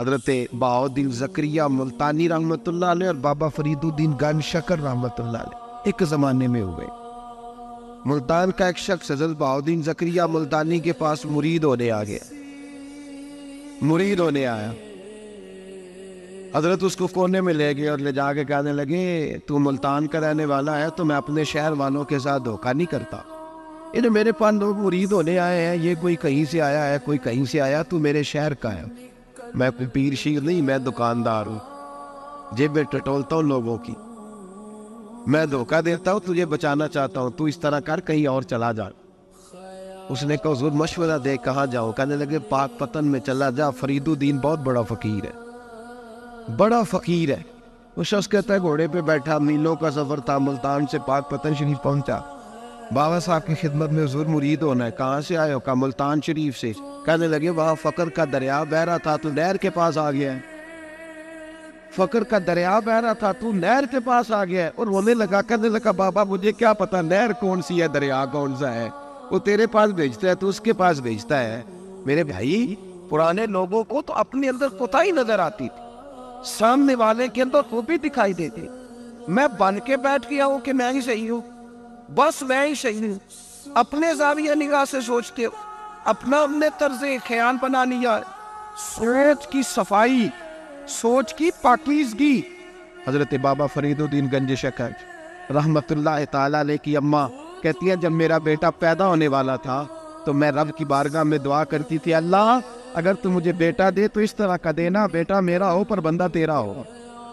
حضرت بہاؤالدین زکریا ملتانی رحمۃ اللہ علیہ اور بابا فرید الدین گنج شکر رحمۃ اللہ علیہ ایک زمانے میں ہوئے۔ ملتان کا ایک شخص حضرت بہاؤالدین زکریا ملتانی کے پاس مرید ہونے آ گیا، مرید ہونے آیا۔ حضرت اس کو کونے میں لے گئے اور لے جا کے کہنے لگے تو ملتان کا رہنے والا ہے تو میں اپنے شہر والوں کے ساتھ دھوکہ نہیں کرتا، انہیں میرے پاس لوگ مرید ہونے آئے ہیں، یہ کوئی کہیں سے آیا ہے کوئی کہیں سے آیا، تو میرے شہر کا ہے، میں کوئی پیر شیر نہیں، میں دکاندار ہوں، جیبیں ٹٹولتا ہوں لوگوں کی، میں دھوکہ دیتا ہوں، تجھے بچانا چاہتا ہوں، تو اس طرح کر کہیں اور چلا جا۔ اس نے کہا حضور مشورہ دے کہاں جاؤں؟ کہنے لگے پاک پتن میں چلا جا، فرید الدین بہت بڑا فقیر ہے، بڑا فقیر ہے۔ وہ شخص کہتا ہے گھوڑے پہ بیٹھا، میلوں کا سفر تھا، ملتان سے پاک پتن شریف پہنچا، بابا صاحب کی خدمت میں حضور مرید ہونا ہے، کہاں سے آئے ہو؟ کہا ملتان شریف سے۔ کہنے لگے وہاں فقر کا دریا بہ رہا تھا تو نہر کے پاس آ گیا ہے، فقر کا دریا بہ رہا تھا تو نہر کے پاس آ گیا ہے۔ اور رونے لگا، کہنے لگا بابا مجھے کیا پتا نہر کون سی ہے دریا کون سا ہے، وہ تیرے پاس بھیجتا ہے تو اس کے پاس بھیجتا ہے۔ میرے بھائی پرانے لوگوں کو تو اپنے اندر کوتاہی نظر آتی تھی، سامنے والے کے اندر خوبی دکھائی دیتی، میں بن کے بیٹھ گیا ہوں کہ میں ہی صحیح ہوں، بس میں ہی صحیح ہوں، اپنے زاویہ نگاہ سے سوچتے ہو، اپنا اپنے طرز خیال بنا لیا۔ سوچ کی صفائی، سوچ کی پاکیزگی۔ حضرت بابا فرید الدین گنج شکر رحمت اللہ تعالیٰ علیہ کی اماں کہتی ہیں جب میرا بیٹا پیدا ہونے والا تھا تو میں رب کی بارگاہ میں دعا کرتی تھی، اللہ اگر تو مجھے بیٹا دے تو اس طرح کا دینا بیٹا میرا ہو پر بندہ تیرا ہو،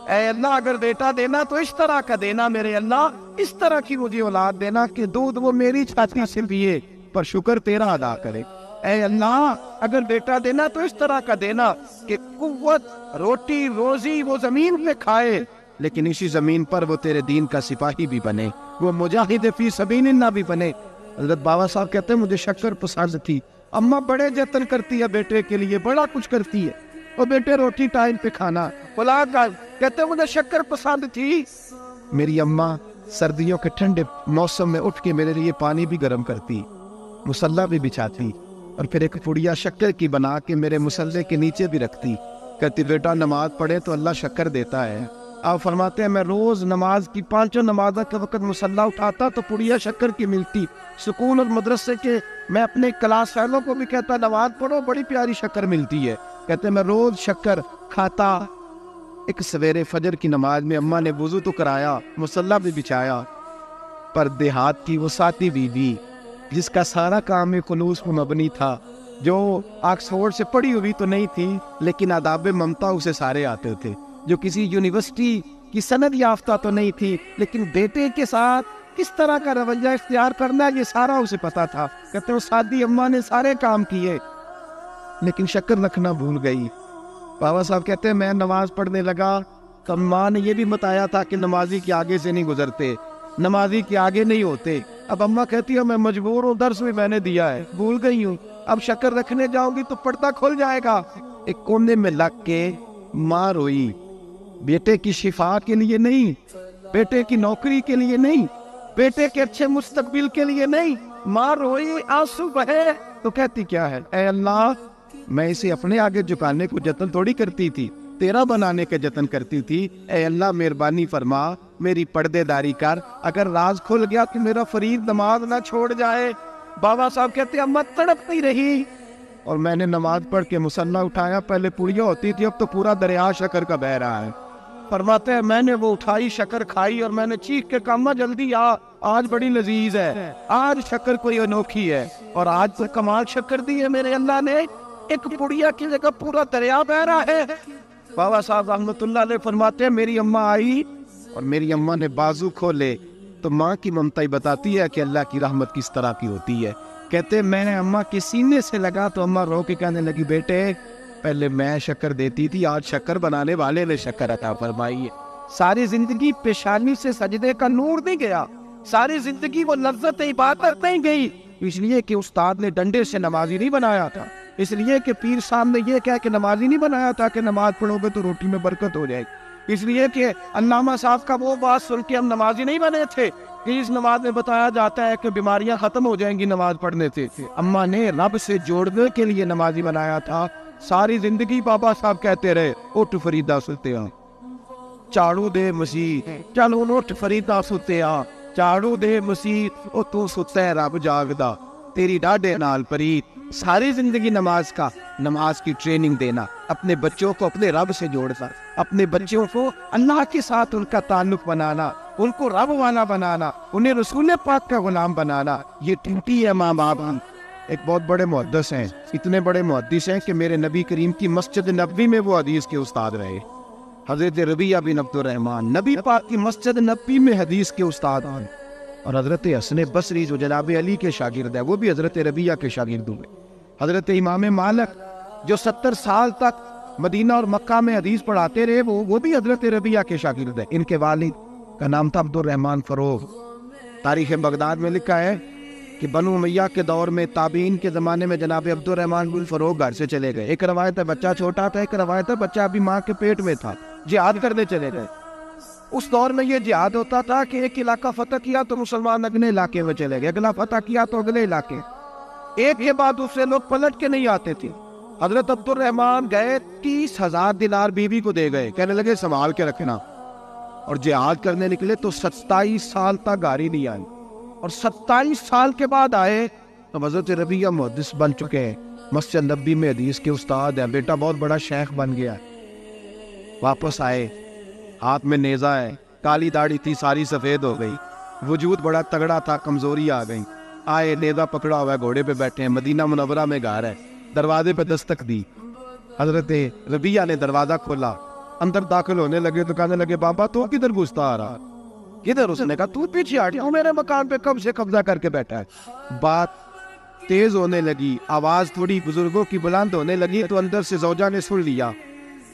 اے اللہ اگر بیٹا دینا تو اس طرح کا دینا، میرے اللہ اس طرح کی مجھے اولاد دینا کہ دودھ وہ میری چھاتی سے پیے پر شکر تیرا ادا کرے، اے اللہ اگر بیٹا دینا تو اس طرح کا دینا کہ قوت روٹی روزی وہ زمین پہ کھائے لیکن اسی زمین پر وہ تیرے دین کا سپاہی بھی بنے، وہ مجاہد فی سبیل اللہ بھی بنے۔ حضرت بابا صاحب کہتے ہیں مجھے شکر پسند تھی، اماں بڑے جتن کرتی ہے بیٹے کے لیے، بڑا کچھ کرتی ہے، اور بیٹے روٹی ٹائم پہ کھانا، اولاد کا کہتے ہیں مجھے شکر پسند تھی۔ میری اماں سردیوں کے ٹھنڈے موسم میں اٹھ کے میرے لیے پانی بھی گرم کرتی، مصلی بھی بچھاتی، اور پھر ایک پڑیا شکر کی بنا کے میرے مصلی کے نیچے بھی رکھتی، کہتی بیٹا نماز پڑھے تو اللہ شکر دیتا ہے۔ آپ فرماتے ہیں میں روز نماز کی 5 نمازوں کے وقت مصلی اٹھاتا تو پڑیا شکر کی ملتی، سکون اور مدرسے کے میں اپنے کلاس فیلوں کو بھی کہتا نماز پڑھو بڑی پیاری شکر ملتی ہے، کہتے میں روز شکر کھاتا۔ ایک سویرے فجر کی نماز میں اماں نے وضو تو کرایا، مصلی بھی بچھایا، پر دیہات کی وہ ساتھی بیوی جس کا سارا کام خلوص پر مبنی تھا، جو آکسفورڈ سے پڑھی ہوئی تو نہیں تھی لیکن آداب ممتا اسے سارے آتے تھے، جو کسی یونیورسٹی کی سند یافتہ تو نہیں تھی لیکن بیٹے کے ساتھ کس طرح کا رویہ اختیار کرنا ہے یہ سارا اسے پتا تھا، کہتے ہیں سادی اماں نے سارے کام کیے لیکن شکر رکھنا بھول گئی۔ بابا صاحب کہتے ہیں میں نماز پڑھنے لگا تو اماں نے یہ بھی بتایا تھا کہ نمازی کے آگے سے نہیں گزرتے، نمازی کے آگے نہیں ہوتے۔ اب اماں کہتی ہے میں مجبور ہوں، درس بھی میں نے دیا ہے بھول گئی ہوں، اب شکر رکھنے جاؤں گی تو پردہ کھل جائے گا۔ ایک کونے میں لگ کے ماں روئی، بیٹے کی شفا کے لیے نہیں، بیٹے کی نوکری کے لیے نہیں، بیٹے کے اچھے مستقبل کے لیے نہیں، ماں روئی آنسو بہے تو کہتی کیا ہے، اے اللہ میں اسے اپنے آگے جھکانے کو جتن تھوڑی کرتی تھی، تیرا بنانے کے جتن کرتی تھی، اے اللہ مہربانی فرما میری پردے داری کر، اگر راز کھل گیا تو میرا فرید نماز نہ چھوڑ جائے۔ بابا صاحب کہتے ہیں اماں تڑپتی رہی اور میں نے نماز پڑھ کے مصلی اٹھایا، پہلے پڑیا ہوتی تھی اب تو پورا دریا شکر کا بہ رہا ہے۔ فرماتے ہیں میں نے وہ اٹھائی شکر کھائی اور میں نے چیخ کے کہا اماں جلدی آج بڑی لذیذ ہے، آج شکر کوئی انوکھی ہے، اور آج تو کمال شکر دی ہے میرے اللہ نے، ایک پڑیا کی جگہ پورا دریا بہ رہا ہے۔ بابا صاحب رحمت اللہ علیہ فرماتے ہیں میری اماں آئی اور میری اماں نے بازو کھولے تو ماں کی ممتا ہی بتاتی ہے کہ اللہ کی رحمت کس طرح کی ہوتی ہے۔ کہتے میں نے اماں کے سینے سے لگا تو اماں رو کے کہنے لگی بیٹے پہلے میں شکر دیتی تھی، آج شکر بنانے والے نے شکر عطا فرمائی ہے۔ ساری زندگی پیشانی سے سجدے کا نور نہیں گیا، ساری زندگی وہ لذت عبادت نہیں گئی، اس لیے کہ استاد نے ڈنڈے سے نمازی نہیں بنایا تھا، اس لیے کہ پیر صاحب نے یہ کہا کہ نمازی نہیں بنایا تھا کہ نماز پڑھو گے تو روٹی میں برکت ہو جائے گی، اس لیے کہ علامہ صاحب کا وہ بات سن کے ہم نمازی نہیں بنے تھے کہ اس نماز میں بتایا جاتا ہے کہ بیماریاں ختم ہو جائیں گی نماز پڑھنے سے۔ اماں نے رب سے جوڑنے کے لیے نمازی بنایا تھا، ساری زندگی بابا صاحب کہتے رہے اٹھ فریدا ستیا چاڑو دے مسیح، چلو اٹھ فریدا ستیا چاڑو دے مسیح، او تو ستا ہے رب جاگدا تیری ڈاڈے نال پریت۔ ساری زندگی نماز کی ٹریننگ دینا، اپنے بچوں کو اپنے رب سے جوڑنا، اپنے بچوں کو اللہ کے ساتھ ان کا تعلق بنانا، ان کو رب والا بنانا، انہیں رسول پاک کا غلام بنانا، یہ ڈیوٹی ہے ماں باپ۔ ایک بہت بڑے محدث ہیں، اتنے بڑے محدث ہیں کہ میرے نبی کریم کی مسجد نبوی میں وہ حدیث کے استاد رہے، حضرت ربیہ بن عبد الرحمن، نبی پاک کی مسجد نبوی میں حدیث کے استاد ہیں۔ اور حضرت حسن بصری جو جناب علی کے شاگرد ہے، وہ بھی حضرت ربیہ کے شاگرد ہوئے۔ حضرت امام مالک جو 70 سال تک مدینہ اور مکہ میں حدیث پڑھاتے رہے، وہ بھی حضرت ربیہ کے شاگرد ہیں۔ ان کے والد کا نام تھا عبد الرحمن فروغ۔ تاریخ بغداد میں لکھا ہے کہ بنو امیہ کے دور میں، تابعین کے زمانے میں، جناب عبد الرحمن بن فروغ گھر سے چلے گئے۔ ایک روایت ہے بچہ چھوٹا تھا، ایک روایت ہے بچہ ابھی ماں کے پیٹ میں تھا، جہاد کرنے چلے گئے۔ اس دور میں یہ جہاد ہوتا تھا کہ ایک علاقہ فتح کیا تو مسلمان اگلے علاقے میں چلے گئے، اگلا فتح کیا تو اگلے علاقے، ایک کے بعد دوسرے لوگ پلٹ کے نہیں آتے تھے۔ حضرت عبد الرحمن گئے، 30,000 دینار بیوی کو دے گئے، کہنے لگے سنبھال کے رکھنا، اور جہاد کرنے نکلے تو 27 سال تک گاڑی نہیں آئی، اور 27 سال کے بعد آئے تو حضرت ربیہ محدث بن چکے ہیں، مسجد نبوی میں حدیث کے استاد ہیں، بیٹا بہت بڑا شیخ بن گیا ہے۔ واپس آئے، ہاتھ میں نیزہ ہے، کالی داڑھی تھی ساری سفید ہو گئی، وجود بڑا تگڑا تھا، کمزوری آ گئی۔ آئے، نیزہ پکڑا ہوا ہے، گھوڑے پہ بیٹھے ہیں، مدینہ منورہ میں گھر ہے، دروازے پہ دستک دی، حضرت ربیہ نے دروازہ کھولا، اندر داخل ہونے لگے تو کہنے لگے بابا تو کدھر گھستا آ رہا؟ کدھر؟ اس نے کہا تو پیچھے ہٹ، میرے مکان پہ کب سے قبضہ کر کے بیٹھا ہے۔ بات تیز ہونے لگی، آواز تھوڑی بزرگوں کی بلند ہونے لگی تو اندر سے زوجہ نے سن لیا،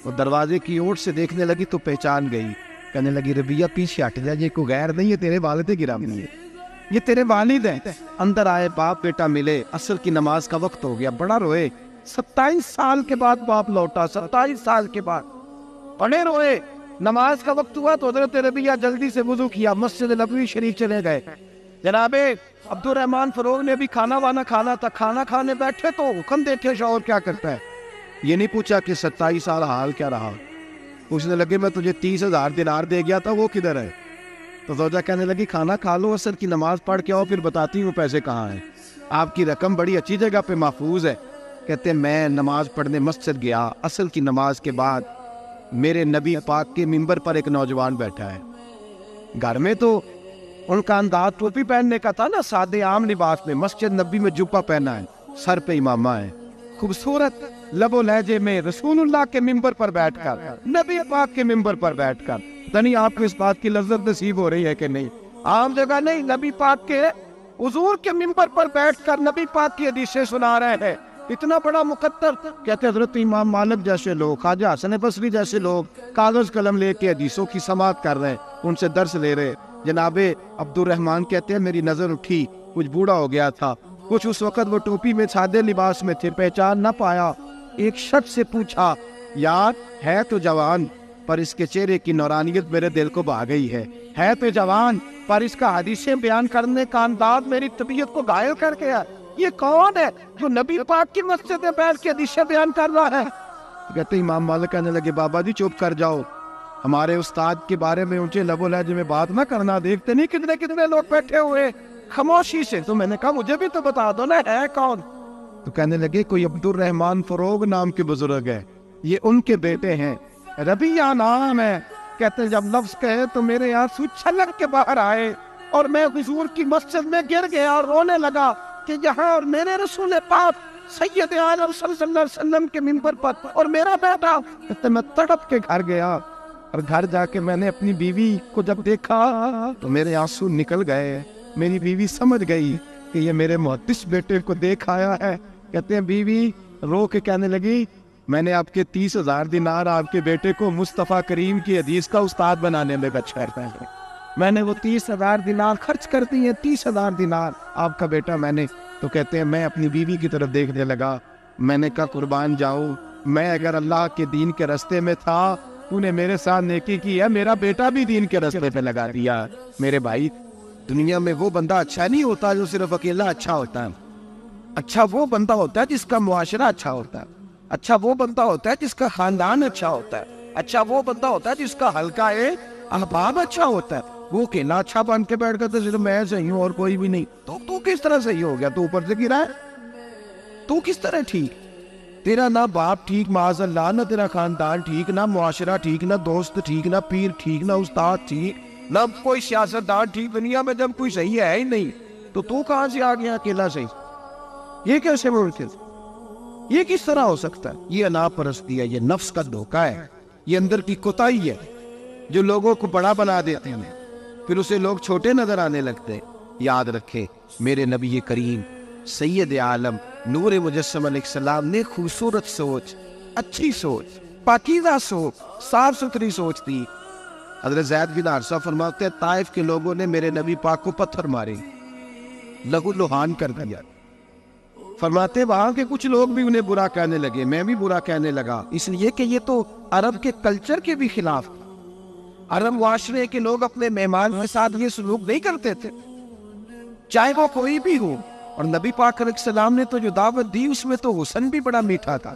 وہ دروازے کی اوٹ سے دیکھنے لگی تو پہچان گئی، کہنے لگی ربیہ پیچھے ہٹ جا، یہ کوئی غیر نہیں، یہ تیرے والد گرامی ہے، یہ تیرے والد ہیں۔ اندر آئے، باپ بیٹا ملے، عصر کی نماز کا وقت ہو گیا، بڑا روئے، 27 سال کے بعد باپ لوٹا، 27 سال کے بعد بڑے روئے۔ نماز کا وقت ہوا تو حضرت ربیہ جلدی سے وضو کیا، مسجد نبوی شریف چلے گئے۔ جناب عبد الرحمن فروغ نے بھی کھانا وانا کھانا تھا، کھانا کھانے بیٹھے تو حکم دیکھے شوہر کیا کرتا ہے، یہ نہیں پوچھا کہ 27 سال حال کیا رہا، پوچھنے لگے میں تجھے 30,000 دینار دے گیا تھا، وہ کدھر ہے؟ تو زوجہ کہنے لگی کھانا کھا لو، عصر کی نماز پڑھ کے آؤ، پھر بتاتی ہوں پیسے کہاں ہیں، آپ کی رقم بڑی اچھی جگہ پہ محفوظ ہے۔ کہتے ہیں میں نماز پڑھنے مسجد گیا، عصر کی نماز کے بعد میرے نبی پاک کے ممبر پر ایک نوجوان بیٹھا ہے، گھر میں تو ان کا انداز ٹوپی پہننے کا تھا نا، سادے عام لباس میں، مسجد نبی میں جبہ پہنا ہے، سر پہ امامہ ہے، خوبصورت لب و لہجے میں رسول اللہ کے ممبر پر بیٹھ کر، نبی پاک کے ممبر پر بیٹھ کر، نہیں آپ کو اس بات کی لذت نصیب ہو رہی ہے کہ نہیں، عام جگہ نہیں، نبی پاک کے حضور کے ممبر پر بیٹھ کر نبی پاک کی حدیثیں سنا رہے ہیں، اتنا بڑا مقدر۔ کہتے حضرت امام مالک جیسے لوگ، خواجہ حسن بصری جیسے لوگ کاغذ قلم لے کے حدیثوں کی سماعت کر رہے ہیں، ان سے درس لے رہے۔ جناب عبد الرحمن کہتے ہیں میری نظر اٹھی، کچھ بوڑھا ہو گیا تھا، کچھ اس وقت وہ ٹوپی میں سادے لباس میں تھے، پہچان نہ پایا۔ ایک شخص سے پوچھا یار ہے تو جوان، پر اس کے چہرے کی نورانیت میرے دل کو بھا گئی ہے تو جوان، پر اس کا حدیثیں بیان کرنے کا انداز میری طبیعت کو گھائل کر گیا، یہ کون ہے جو نبی پاک کی مسجد میں بیٹھ کے حدیثیں بیان کر رہا ہے؟ کہتے امام مالک کہنے لگے بابا جی چپ کر جاؤ، ہمارے استاد کے بارے میں اونچے لب و لہجے میں بات نہ کرنا، دیکھتے نہیں کتنے کتنے لوگ بیٹھے ہوئے خاموشی سے۔ تو میں نے کہا مجھے بھی تو بتا دو نا ہے کون؟ تو کہنے لگے کوئی عبد الرحمن فروغ نام کے بزرگ ہے، یہ ان کے بیٹے ہیں، ربیہ نام ہے۔ کہتے ہیں جب لفظ کہے تو میرے آنسو چھلک کے باہر آئے اور میں حضور کی مسجد میں گر گیا اور رونے لگا کہ یہاں اور میرے رسول پاک سید عالم صلی اللہ علیہ وسلم کے منبر پر اور میرا بیٹا۔ کہتے میں تڑپ کے گھر گیا اور گھر جا کے میں نے اپنی بیوی کو جب دیکھا تو میرے آنسو نکل گئے، میری بیوی سمجھ گئی کہ یہ میرے محدث بیٹے کو دیکھ آیا ہے۔ کہتے ہیں بیوی رو کے کہنے لگی میں نے آپ کے 30,000 دینار آپ کے بیٹے کو مصطفیٰ کریم کی حدیث کا استاد بنانے میں بچ کرتا ہے، میں نے وہ 30,000 دینار خرچ کر دی ہیں، 30,000 دینار آپ کا بیٹا میں نے۔ تو کہتے ہیں میں اپنی بیوی کی طرف دیکھنے لگا، میں نے کہا قربان جاؤں، میں اگر اللہ کے دین کے راستے میں تھا تو نے میرے ساتھ نیکی کی ہے، میرا بیٹا بھی دین کے راستے پہ لگا دیا۔ میرے بھائی دنیا میں وہ بندہ اچھا نہیں ہوتا جو صرف اکیلا اچھا ہوتا ہے، اچھا وہ بندہ ہوتا ہے جس کا معاشرہ اچھا ہوتا ہے۔ اچھا وہ بندہ ہوتا ہے جس کا خاندان اچھا ہوتا ہے، اچھا وہ بندہ ہوتا ہے جس کا حلقہ احباب اچھا ہوتا ہے۔ وہ اکیلا اچھا بن کے بیٹھ کر صرف میں صحیح ہوں اور کوئی بھی نہیں، تو کس طرح صحیح ہو گیا؟ تو اوپر سے گرا ہے، تو کس طرح ٹھیک؟ تیرا نہ باپ ٹھیک معاذ اللہ، نہ تیرا خاندان ٹھیک، نہ معاشرہ ٹھیک، نہ دوست ٹھیک، نہ پیر ٹھیک، نہ استاد ٹھیک، نہ کوئی سیاستدان ٹھیک، دنیا میں جب کوئی صحیح ہے ہی نہیں تو کہاں سے آ گیا اکیلا صحیح؟ یہ کیسے ممکن؟ یہ کس طرح ہو سکتا ہے؟ یہ انا پرستی ہے، یہ نفس کا دھوکہ ہے، یہ اندر کی کوتاہی ہے جو لوگوں کو بڑا بنا دیتے ہیں، پھر اسے لوگ چھوٹے نظر آنے لگتے ہیں۔ یاد رکھیں میرے نبی کریم سید عالم نور مجسم علیہ السلام نے خوبصورت سوچ، اچھی سوچ، پاکیزہ سوچ، صاف ستھری سوچ تھی۔ حضرت زید بن حارثہ فرماتے ہیں طائف کے لوگوں نے میرے نبی پاک کو پتھر مارے، لہو لہان کر دیا۔ فرماتے وہاں کے کچھ لوگ بھی انہیں برا کہنے لگے، میں بھی برا کہنے لگا، اس لیے کہ یہ تو عرب کے کلچر کے بھی خلاف تھا۔ عرب معاشرے کے لوگ اپنے مہمان کے ساتھ یہ سلوک نہیں کرتے تھے، چاہے وہ کوئی بھی ہو۔ اور نبی پاک علیہ السلام نے تو جو دعوت دی اس میں تو حسن بھی بڑا میٹھا تھا،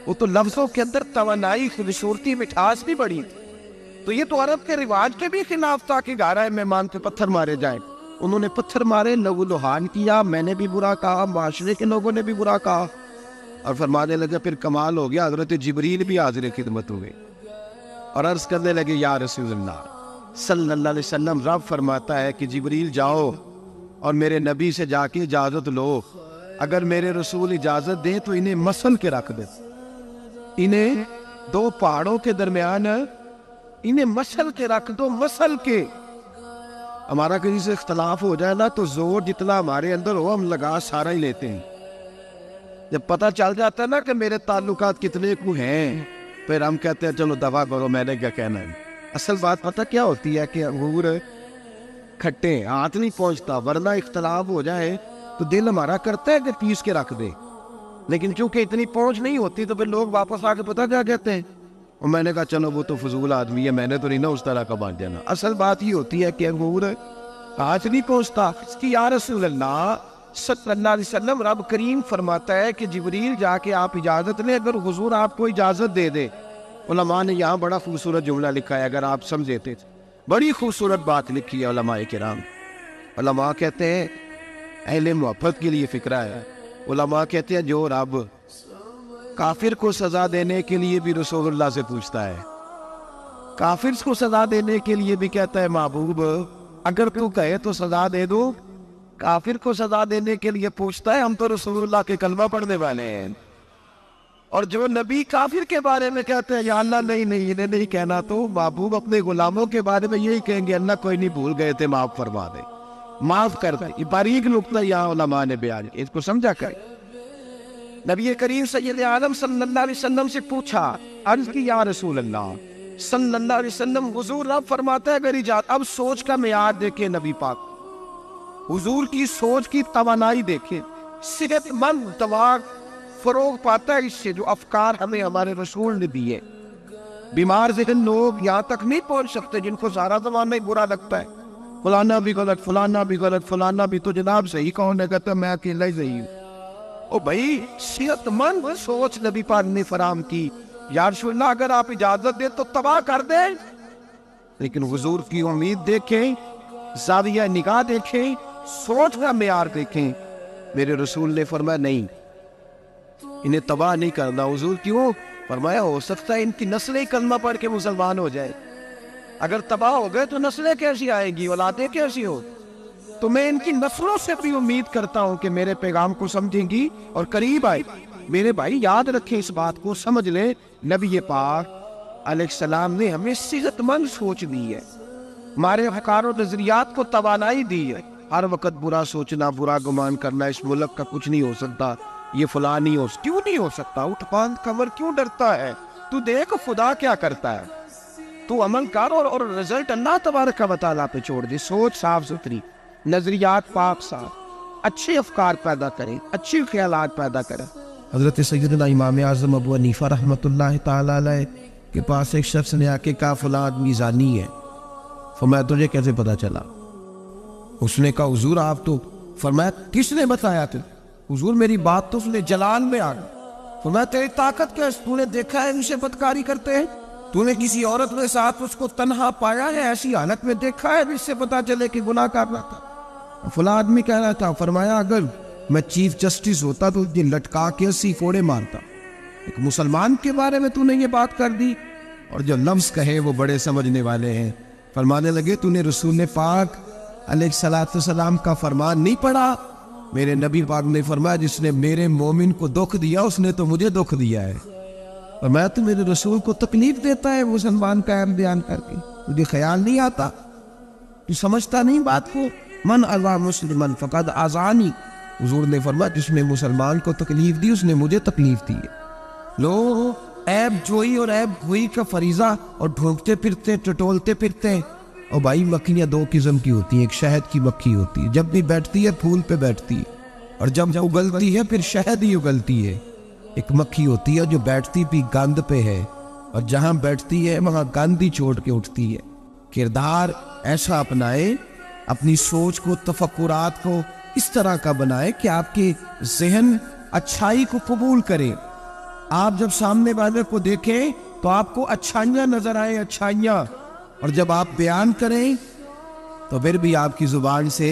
وہ تو لفظوں کے اندر توانائی، خوبصورتی، مٹھاس بھی بڑی تھی۔ تو یہ تو عرب کے رواج کے بھی خلاف تھا کہ گھر آئے مہمان پہ پتھر مارے جائیں۔ انہوں نے پتھر مارے، لہو لہان کیا، میں نے بھی برا کہا، معاشرے کے لوگوں نے بھی برا کہا، اور فرمانے لگے پھر کمال ہو گیا، حضرت جبریل بھی حاضر خدمت ہوئے اور عرض کرنے لگے یا رسول اللہ صلی اللہ علیہ وسلم، رب فرماتا ہے کہ جبریل جاؤ اور میرے نبی سے جا کے اجازت لو، اگر میرے رسول اجازت دیں تو انہیں مسل کے رکھ دے، انہیں دو پہاڑوں کے درمیان انہیں مسل کے رکھ دو، مسل کے۔ ہمارا کسی سے اختلاف ہو جائے نا تو زور جتنا ہمارے اندر ہو ہم لگا سارا ہی لیتے ہیں، جب پتہ چل جاتا ہے نا کہ میرے تعلقات کتنے کو ہیں پھر ہم کہتے ہیں چلو دفع کرو، میں نے کیا کہنا ہے۔ اصل بات پتہ کیا ہوتی ہے کہ انگور کھٹے ہاتھ نہیں پہنچتا، ورنہ اختلاف ہو جائے تو دل ہمارا کرتا ہے کہ پیس کے رکھ دے، لیکن چونکہ اتنی پہنچ نہیں ہوتی تو پھر لوگ واپس آ کے پتہ کیا کہتے ہیں، اور میں نے کہا چلو وہ تو فضول آدمی ہے، میں نے تو نہیں نا اس طرح کا بات دینا۔ اصل بات یہ ہوتی ہے کہ انگور ہاتھ نہیں پہنچتا اس کی۔ یا رسول اللہ صلی اللہ علیہ وسلم، رب کریم فرماتا ہے کہ جبریل جا کے آپ اجازت لیں، اگر حضور آپ کو اجازت دے دے۔ علماء نے یہاں بڑا خوبصورت جملہ لکھا ہے، اگر آپ سمجھتے بڑی خوبصورت بات لکھی ہے علماء کرام۔ علماء کہتے ہیں اہل محبت کے لیے فکرہ ہے، علماء کہتے ہیں جو رب کافر کو سزا دینے کے لیے بھی رسول اللہ سے پوچھتا ہے، کافر کو سزا دینے کے لیے بھی کہتا ہے محبوب اگر تو کہے تو سزا دے دو، کافر کو سزا دینے کے لیے پوچھتا ہے، ہم تو رسول اللہ کے کلمہ پڑھنے والے ہیں۔ اور جو نبی کافر کے بارے میں کہتے ہیں یا اللہ نہیں انہیں نہیں کہنا، تو محبوب اپنے غلاموں کے بارے میں یہی کہیں گے اللہ کوئی نہیں، بھول گئے تھے، معاف فرما دے، معاف کر دے۔ یہ باریک نقطہ یہاں علماء نے بیان کیا، اس کو سمجھا کر۔ نبی کریم سید عالم صلی اللہ علیہ وسلم سے پوچھا، عرض کی یا رسول اللہ صلی اللہ علیہ وسلم، حضور رب فرماتا ہے اگر اجازت۔ اب سوچ کا معیار دیکھیں نبی پاک، حضور کی سوچ کی توانائی دیکھیں، صحت مند دماغ فروغ پاتا ہے اس سے، جو افکار ہمیں ہمارے رسول نے دیے۔ بیمار ذہن لوگ یہاں تک نہیں پہنچ سکتے جن کو سارا زمانہ ہی برا لگتا ہے، فلانا بھی غلط، فلانا بھی غلط، فلانا بھی، تو جناب صحیح کون ہے؟ کہتا میں اکیلا ہی صحیح ہوں۔ او بھائی صحت مند سوچ نبی پاک نے فراہم کی، یا رسول اللہ اگر آپ اجازت دیں تو تباہ کر دیں، لیکن حضور کی امید دیکھیں، زاویہ نگاہ دیکھیں، سوچ کا معیار دیکھیں۔ میرے رسول نے فرمایا نہیں، انہیں تباہ نہیں کرنا۔ حضور کیوں؟ فرمایا ہو سکتا ہے ان کی نسلیں کلمہ پڑھ کے مسلمان ہو جائے، اگر تباہ ہو گئے تو نسلیں کیسی آئیں گی، اولادیں کیسی ہو؟ تو میں ان کی نسلوں سے بھی امید کرتا ہوں کہ میرے پیغام کو سمجھیں گی اور قریب آئے۔ میرے بھائی یاد رکھیں اس بات کو، سمجھ لیں نبی پاک علیہ السلام نے ہمیں صحت مند سوچ دی ہے، ہمارے افکار و نظریات کو توانائی دی ہے۔ ہر وقت برا سوچنا، برا گمان کرنا، اس ملک کا کچھ نہیں ہو سکتا، یہ فلاں نہیں ہو، کیوں نہیں ہو سکتا؟ اٹھ باندھ کمر کیوں ڈرتا ہے؟ تو دیکھ خدا کیا کرتا ہے، تو عمل کر اور رزلٹ اللہ تبارک و تعالیٰ پہ چھوڑ دے۔ سوچ صاف ستھری، نظریات پاک صاف، اچھے افکار پیدا کریں، اچھے خیالات پیدا کریں۔ حضرت سیدنا امام اعظم ابو حنیفہ رحمۃ اللہ تعالیٰ علیہ کے پاس ایک شخص نے آ کے کہا فلاں آدمی زانی ہے۔ فرمایا تجھے کیسے پتا چلا؟ اس نے کہا حضور آپ تو۔ فرمایا کس نے بتایا تھے؟ حضور میری بات تو اس نے جلال میں آ گئی، فرمایا تیری طاقت کیا ہے؟ تو نے دیکھا ہے اسے بدکاری کرتے ہیں؟ تو نے کسی عورت کے ساتھ اس کو تنہا پایا ہے؟ ایسی حالت میں دیکھا ہے جس سے پتا چلے کہ گناہ کر رہا تھا؟ فلاں آدمی کہہ رہا تھا. فرمایا اگر میں چیف جسٹس ہوتا تو یہ لٹکا کے 80 کوڑے مارتا. ایک مسلمان کے بارے میں تو نے یہ بات کر دی. اور جو لفظ کہے وہ بڑے سمجھنے والے ہیں. فرمانے لگے تو نے رسول پاک علیہ السلام کا فرمان نہیں پڑھا؟ میرے نبی پاک نے فرمایا جس نے میرے مومن کو دکھ دیا اس نے تو مجھے دکھ دیا ہے. اور میں تو میرے رسول کو تکلیف دیتا ہے مسلمان کا عیب بیان کر کے. تجھے خیال نہیں آتا؟ تو سمجھتا نہیں بات کو؟ من اذا مسلمن فقد اذانی. حضور نے فرمایا جس نے مسلمان کو تکلیف دی اس نے مجھے تکلیف دی ہے. لوگ عیب جوئی اور عیب گوئی کا فریضہ اور ڈھونکتے پھرتے ٹٹولتے پھرتے ہیں. اور بھائی مکھیاں دو قسم کی ہوتی ہیں. ایک شہد کی مکھی ہوتی ہے, جب بھی بیٹھتی ہے پھول پہ بیٹھتی ہے, اور جب اگلتی ہے پھر شہد ہی اگلتی ہے. ایک مکھی ہوتی ہے جو بیٹھتی بھی گند پہ ہے, اور جہاں بیٹھتی ہے وہاں گند ہی چھوڑ کے اٹھتی ہے. کردار ایسا اپنائے, اپنی سوچ کو تفکرات کو اس طرح کا بنائے کہ آپ کے ذہن اچھائی کو قبول کرے. آپ جب سامنے والے کو دیکھیں تو آپ کو اچھائیاں نظر آئیں, اچھائیاں. اور جب آپ بیان کریں تو پھر بھی آپ کی زبان سے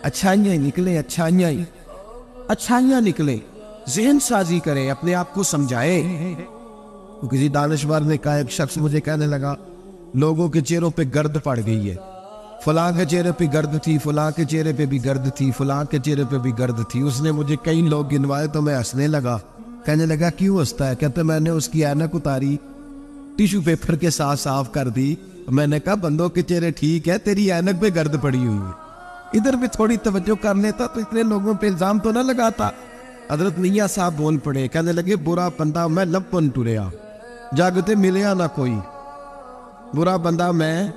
اچھائیاں نکلیں, اچھائیاں نکلیں. ذہن سازی کریں, اپنے آپ کو سمجھائیں. کسی دانشور نے کہا, ایک شخص مجھے کہنے لگا لوگوں کے چہروں پہ گرد پڑ گئی ہے. فلاں کے چہرے پہ گرد تھی, فلاں کے چہرے پہ بھی گرد تھی, فلاں کے چہرے پہ بھی گرد تھی. اس نے مجھے کئی لوگ گنوائے تو میں ہنسنے لگا. کہنے لگا کیوں ہنستا ہے؟ کہتے میں نے اس کی اینک اتاری, ٹیشو پیپر کے ساتھ صاف کر دی. میں نے کہا بندوں کے چہرے ٹھیک ہے, تیری اینک پہ گرد پڑی ہوئی ہے. ادھر بھی تھوڑی توجہ کر لیتا تو اتنے لوگوں پہ الزام تو نہ لگاتا. حضرت میاں صاحب بول پڑے, کہنے لگے برا بندہ میں لپن ٹریا, جاگتے ملیا نہ کوئی. برا بندہ میں,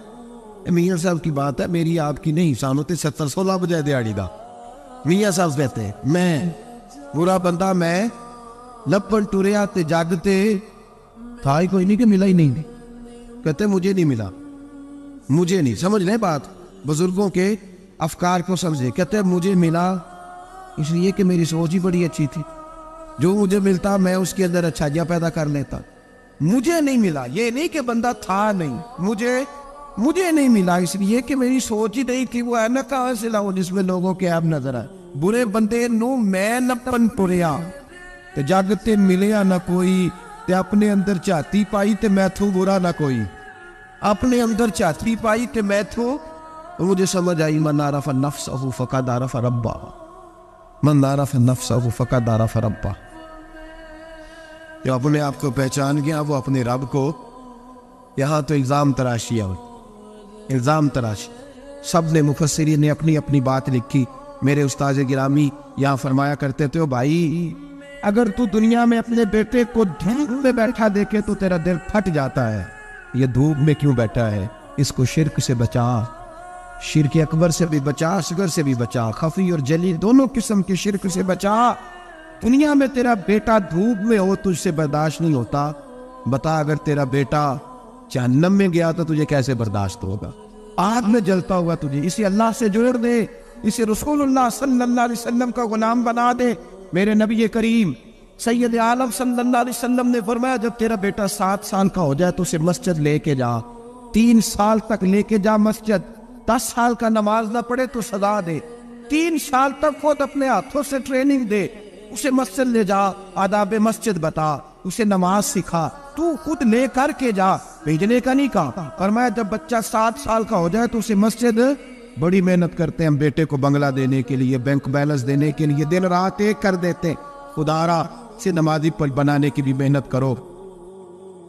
میاں صاحب کی بات ہے میری آپ کی نہیں, سانوتے 70-16 بجے دیہڑی دا. میاں صاحب کہتے ہیں میں برا بندہ میں لپن ٹریا تے جاگتے تھا ہی کوئی نہیں کہ ملا ہی نہیں. کہتے مجھے نہیں ملا, مجھے نہیں. سمجھ لیں بات, بزرگوں کے افکار کو سمجھے. کہتے مجھے ملا اس لیے کہ میری سوچ ہی بڑی اچھی تھی, جو مجھے ملتا میں اس کے اندر اچھائیاں پیدا کر لیتا. مجھے نہیں ملا یہ نہیں کہ بندہ تھا نہیں, مجھے نہیں ملا اس لیے کہ میری سوچ ہی نہیں تھی. وہ اینک کہاں سے لاؤ جس میں لوگوں کے عیب نظر آئے. برے بندے نو میں لپن ٹریا تے جاگتے ملیا نہ کوئی, تے اپنے اندر چاہتی پائی تے میں تھو برا نہ کوئی. اپنے اندر چاہتی پائی تے میں تھو. مجھے سمجھ آئی من عرف نفسہ فقد عرف ربہ, من عرف نفسہ فقد عرف ربہ. جو اپنے آپ کو پہچان گیا وہ اپنے رب کو. یہاں تو الزام تراشی ہے, الزام تراشی. سب نے مفسرین نے اپنی اپنی بات لکھی. میرے استاذ گرامی یہاں فرمایا کرتے تھے, بھائی اگر تو دنیا میں اپنے بیٹے کو دھوپ میں بیٹھا دیکھے تو تیرا دل پھٹ جاتا ہے. یہ دھوپ میں کیوں بیٹھا ہے؟ اس کو شرک سے بچا, شرک اکبر سے بھی بچا, اصغر سے بھی بچا, خفی اور جلی دونوں قسم کے شرک سے بچا. دنیا میں تیرا بیٹا دھوپ میں ہو تجھ سے برداشت نہیں ہوتا, بتا اگر تیرا بیٹا جہنم میں گیا تو تجھے کیسے برداشت ہوگا؟ آگ میں جلتا ہوا تجھے. اسے اللہ سے جوڑ دے, اسے رسول اللہ صلی اللہ علیہ وسلم کا غلام بنا دے. میرے نبی کریم سید عالم صلی اللہ علیہ وسلم نے فرمایا جب تیرا بیٹا 7 سال کا ہو جائے تو اسے مسجد لے کے جا, 3 سال تک لے کے جا مسجد. 10 سال کا نماز نہ پڑھے تو سزا دے. 3 سال تک خود اپنے ہاتھوں سے ٹریننگ دے, اسے مسجد لے جا, آداب مسجد بتا, اسے نماز سکھا, تو خود لے کر کے جا, بھیجنے کا نہیں کہا. فرمایا جب بچہ 7 سال کا ہو جائے تو اسے مسجد, بڑی محنت کرتے ہیں ہم بیٹے کو بنگلہ دینے کے لیے, بینک بیلنس دینے کے لیے, دن رات ایک کر دیتے ہیں. خدا را سے نمازی بنانے کی بھی محنت کرو.